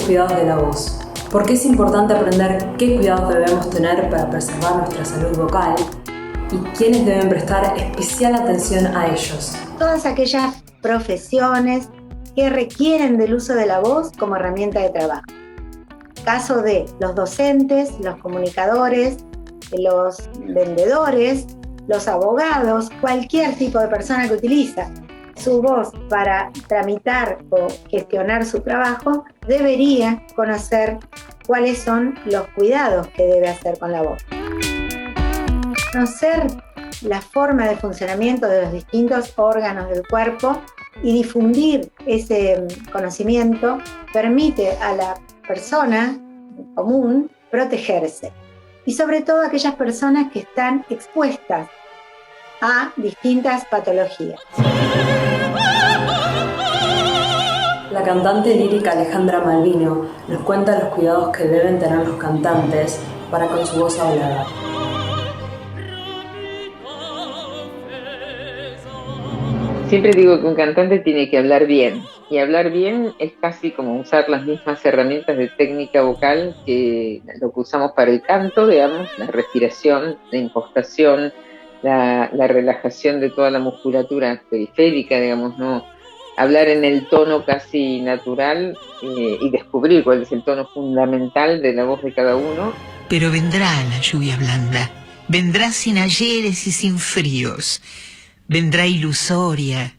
cuidados de la voz. ¿Por qué es importante aprender qué cuidados debemos tener para preservar nuestra salud vocal? ¿Y quiénes deben prestar especial atención a ellos? Todas aquellas profesiones que requieren del uso de la voz como herramienta de trabajo. Caso de los docentes, los comunicadores, los vendedores, los abogados, cualquier tipo de persona que utiliza su voz para tramitar o gestionar su trabajo, debería conocer cuáles son los cuidados que debe hacer con la voz. Conocer la forma de funcionamiento de los distintos órganos del cuerpo y difundir ese conocimiento permite a la persona común protegerse. Y sobre todo aquellas personas que están expuestas a distintas patologías. La cantante lírica Alejandra Malvino nos cuenta los cuidados que deben tener los cantantes para con su voz hablada. Siempre digo que un cantante tiene que hablar bien, y hablar bien es casi como usar las mismas herramientas de técnica vocal que lo que usamos para el canto, digamos, la respiración, la impostación, la relajación de toda la musculatura periférica, digamos, ¿no? Hablar en el tono casi natural y descubrir cuál es el tono fundamental de la voz de cada uno. Pero vendrá la lluvia blanda, vendrá sin ayeres y sin fríos, vendrá ilusoria,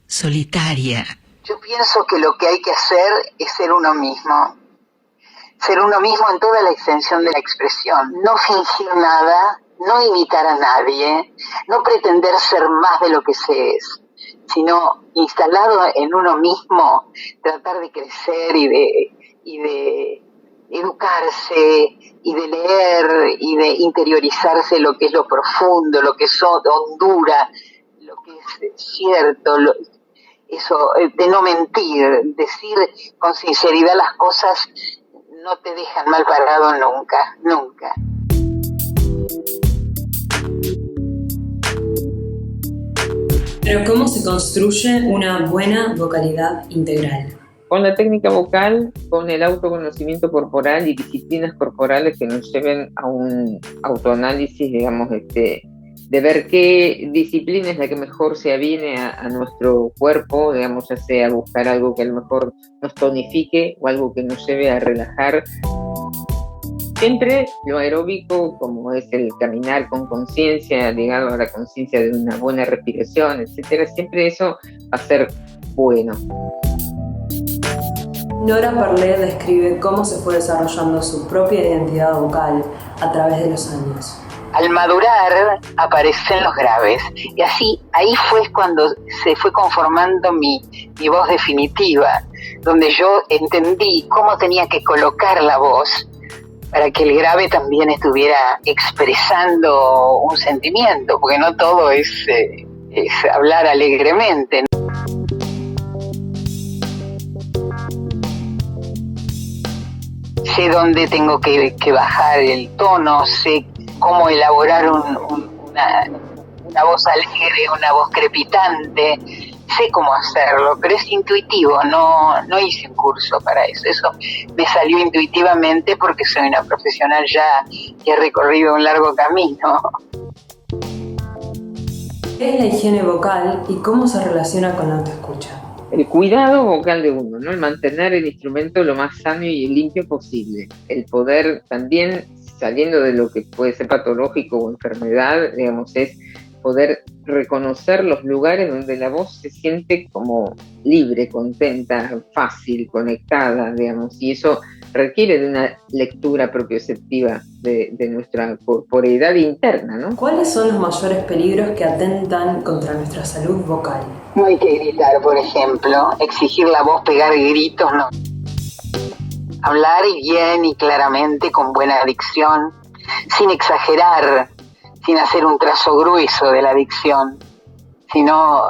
solitaria. Yo pienso que lo que hay que hacer es ser uno mismo en toda la extensión de la expresión, no fingir nada, no imitar a nadie, no pretender ser más de lo que se es, sino instalado en uno mismo, tratar de crecer y de educarse y de leer y de interiorizarse lo que es lo profundo, lo que es hondura, lo que es cierto, eso de no mentir, decir con sinceridad las cosas no te dejan mal parado nunca, nunca. Pero ¿cómo se construye una buena vocalidad integral? Con la técnica vocal, con el autoconocimiento corporal y disciplinas corporales que nos lleven a un autoanálisis, digamos, de ver qué disciplina es la que mejor se aviene a nuestro cuerpo, digamos, ya sea buscar algo que a lo mejor nos tonifique o algo que nos lleve a relajar. Siempre lo aeróbico, como es el caminar con conciencia, ligado a la conciencia de una buena respiración, etcétera, siempre eso va a ser bueno. Nora Perlé describe cómo se fue desarrollando su propia identidad vocal a través de los años. Al madurar aparecen los graves y así ahí fue cuando se fue conformando mi voz definitiva, donde yo entendí cómo tenía que colocar la voz para que el grave también estuviera expresando un sentimiento, porque no todo es hablar alegremente. Sé dónde tengo que bajar el tono, sé cómo elaborar una voz alegre, una voz crepitante, sé cómo hacerlo, pero es intuitivo, no hice un curso para eso me salió intuitivamente porque soy una profesional ya que ha recorrido un largo camino. ¿Qué es la higiene vocal y cómo se relaciona con la autoescucha? El cuidado vocal de uno, ¿no? El mantener el instrumento lo más sano y limpio posible. El poder también, saliendo de lo que puede ser patológico o enfermedad, digamos, es poder reconocer los lugares donde la voz se siente como libre, contenta, fácil, conectada, digamos, y eso requiere de una lectura propioceptiva de nuestra corporeidad interna, ¿no? ¿Cuáles son los mayores peligros que atentan contra nuestra salud vocal? No hay que gritar, por ejemplo, exigir la voz, pegar gritos, no. Hablar bien y claramente, con buena dicción, sin exagerar, sin hacer un trazo grueso de la dicción, sino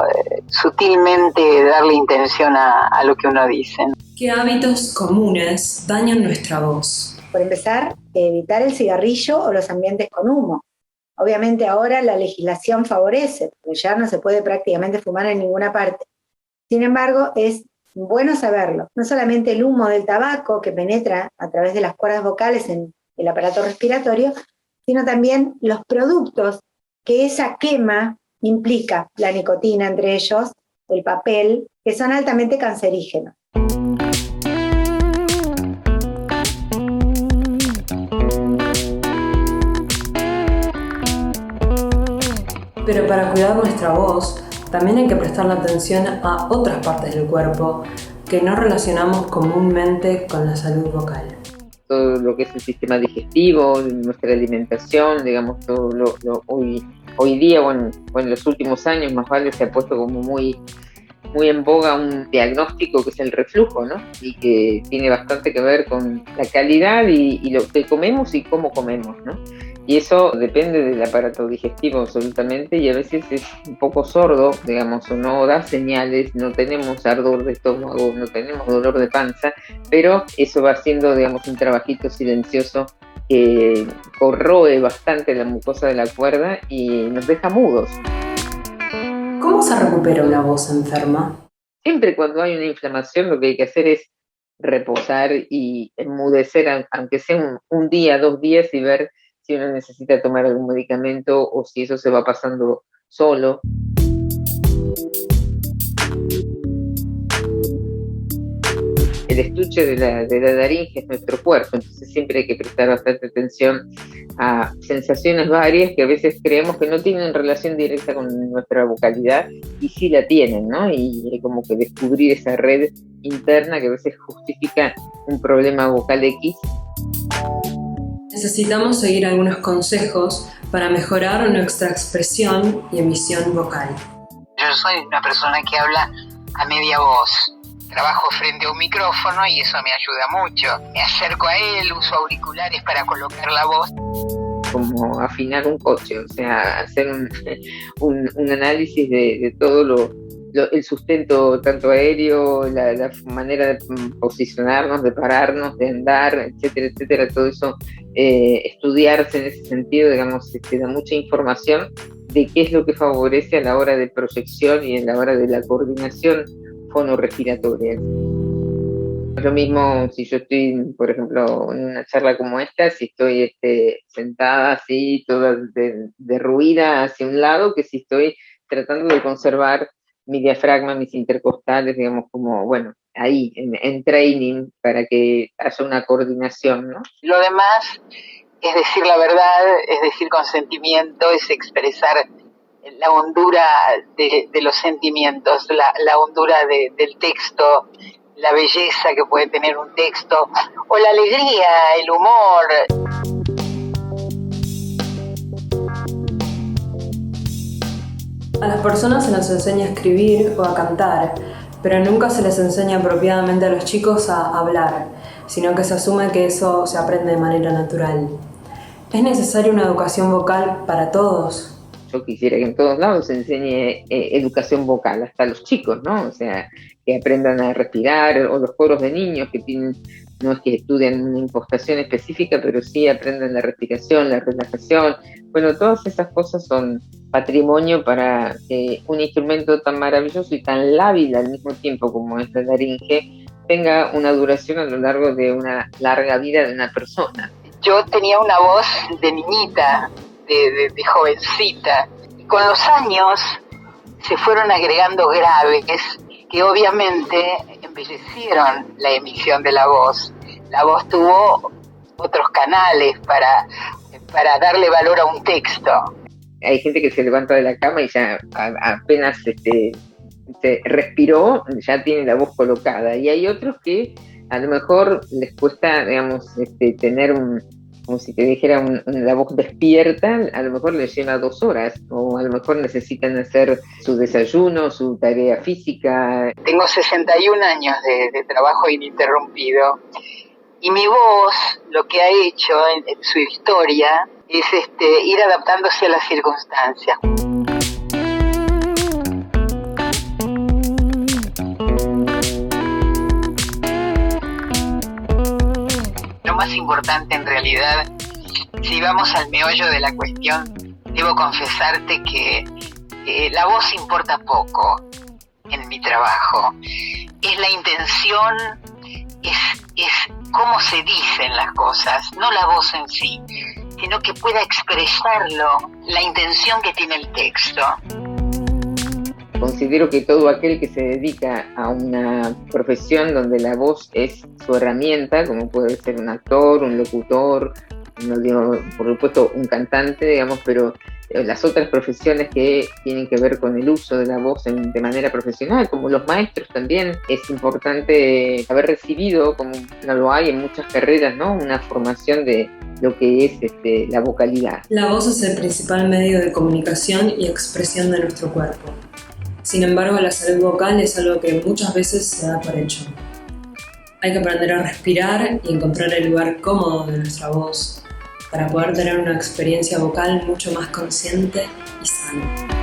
sutilmente darle intención a lo que uno dice. ¿Qué hábitos comunes dañan nuestra voz? Por empezar, evitar el cigarrillo o los ambientes con humo. Obviamente ahora la legislación favorece, porque ya no se puede prácticamente fumar en ninguna parte. Sin embargo, es bueno saberlo. No solamente el humo del tabaco que penetra a través de las cuerdas vocales en el aparato respiratorio, sino también los productos que esa quema implica, la nicotina entre ellos, el papel, que son altamente cancerígenos. Pero para cuidar nuestra voz, también hay que prestarle atención a otras partes del cuerpo que no relacionamos comúnmente con la salud vocal. Todo lo que es el sistema digestivo, nuestra alimentación, digamos, todo hoy día, bueno, en los últimos años más vale se ha puesto como muy en boga un diagnóstico que es el reflujo, ¿no? Y que tiene bastante que ver con la calidad y lo que comemos y cómo comemos, ¿no? Y eso depende del aparato digestivo absolutamente, y a veces es un poco sordo, digamos, o no da señales, no tenemos ardor de estómago, no tenemos dolor de panza, pero eso va haciendo, digamos, un trabajito silencioso que corroe bastante la mucosa de la cuerda y nos deja mudos. ¿Cómo se recupera una voz enferma? Siempre cuando hay una inflamación lo que hay que hacer es reposar y enmudecer, aunque sea un día, 2 días, y ver si uno necesita tomar algún medicamento o si eso se va pasando solo. El estuche de la laringe es nuestro cuerpo, entonces siempre hay que prestar bastante atención a sensaciones varias que a veces creemos que no tienen relación directa con nuestra vocalidad y sí la tienen, ¿no? Y hay como que descubrir esa red interna que a veces justifica un problema vocal X. Necesitamos seguir algunos consejos para mejorar nuestra expresión y emisión vocal. Yo soy una persona que habla a media voz. Trabajo frente a un micrófono y eso me ayuda mucho. Me acerco a él, uso auriculares para colocar la voz. Como afinar un coche, o sea, hacer un análisis de todo el sustento tanto aéreo, la manera de posicionarnos, de pararnos, de andar, etcétera, etcétera, todo eso, estudiarse en ese sentido, digamos, da mucha información de qué es lo que favorece a la hora de proyección y a la hora de la coordinación fonorrespiratoria. Lo mismo si yo estoy, por ejemplo, en una charla como esta, si estoy sentada así, toda derruida hacia un lado, que si estoy tratando de conservar mi diafragma, mis intercostales, digamos, como, bueno, ahí, en training, para que haya una coordinación, ¿no? Lo demás es decir la verdad, es decir con sentimiento, es expresar la hondura de los sentimientos, la hondura del texto, la belleza que puede tener un texto, o la alegría, el humor. A las personas se les enseña a escribir o a cantar, pero nunca se les enseña apropiadamente a los chicos a hablar, sino que se asume que eso se aprende de manera natural. ¿Es necesaria una educación vocal para todos? Yo quisiera que en todos lados se enseñe educación vocal, hasta los chicos, ¿no? O sea, que aprendan a respirar, o los coros de niños que tienen, no es que estudian una impostación específica, pero sí aprendan la respiración, la relajación. Bueno, todas esas cosas son patrimonio para que un instrumento tan maravilloso y tan lábil al mismo tiempo como es la laringe tenga una duración a lo largo de una larga vida de una persona. Yo tenía una voz de niñita, de jovencita, y con los años se fueron agregando graves que obviamente embellecieron la emisión de la voz. La voz tuvo otros canales para darle valor a un texto. Hay gente que se levanta de la cama y ya apenas respiró, ya tiene la voz colocada, y hay otros que a lo mejor les cuesta, digamos, tener como si te dijera la voz despierta, a lo mejor les lleva 2 horas, o a lo mejor necesitan hacer su desayuno, su tarea física. Tengo 61 años de trabajo ininterrumpido, y mi voz lo que ha hecho en su historia es ir adaptándose a las circunstancias. Lo más importante en realidad, si vamos al meollo de la cuestión, debo confesarte que la voz importa poco en mi trabajo. es la intención, es cómo se dicen las cosas, no la voz en sí, sino que pueda expresarlo, la intención que tiene el texto. Considero que todo aquel que se dedica a una profesión donde la voz es su herramienta, como puede ser un actor, un locutor, no digo, por supuesto, un cantante, digamos, pero las otras profesiones que tienen que ver con el uso de la voz de manera profesional, como los maestros también, es importante haber recibido, como no lo hay en muchas carreras, ¿no?, una formación de lo que es la vocalidad. La voz es el principal medio de comunicación y expresión de nuestro cuerpo. Sin embargo, la salud vocal es algo que muchas veces se da por hecho. Hay que aprender a respirar y encontrar el lugar cómodo de nuestra voz para poder tener una experiencia vocal mucho más consciente y sana.